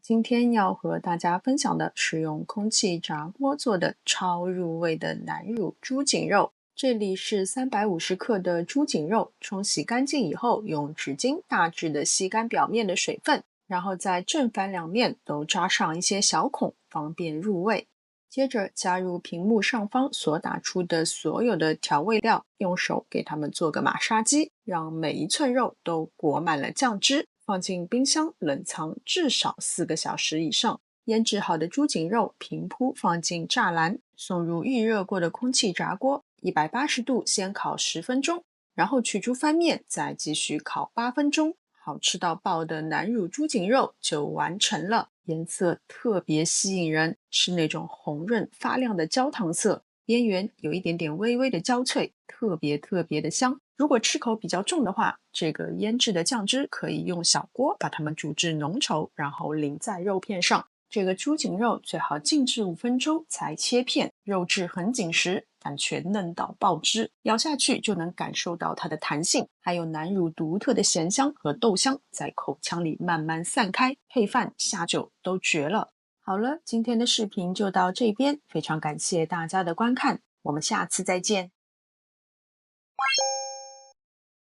今天要和大家分享的是用空气炸锅做的超入味的南乳猪颈肉。这里是350克的猪颈肉，冲洗干净以后，用纸巾大致的吸干表面的水分，然后在正反两面都扎上一些小孔，方便入味。接着加入屏幕上方所打出的所有的调味料，用手给它们做个马杀鸡，让每一寸肉都裹满了酱汁，放进冰箱冷藏至少4个小时以上。腌制好的猪颈肉平铺放进栅栏，送入预热过的空气炸锅，180度先烤10分钟，然后取出翻面，再继续烤8分钟。好吃到爆的南乳猪颈肉就完成了，颜色特别吸引人，是那种红润发亮的焦糖色，边缘有一点点微微的焦脆，特别的香。如果吃口比较重的话，这个腌制的酱汁可以用小锅把它们煮至浓稠，然后淋在肉片上。这个猪颈肉最好静置5分钟才切片，肉质很紧实，但却嫩到爆汁，咬下去就能感受到它的弹性，还有南乳独特的咸香和豆香在口腔里慢慢散开，配饭下酒都绝了。好了，今天的视频就到这边，非常感谢大家的观看，我们下次再见。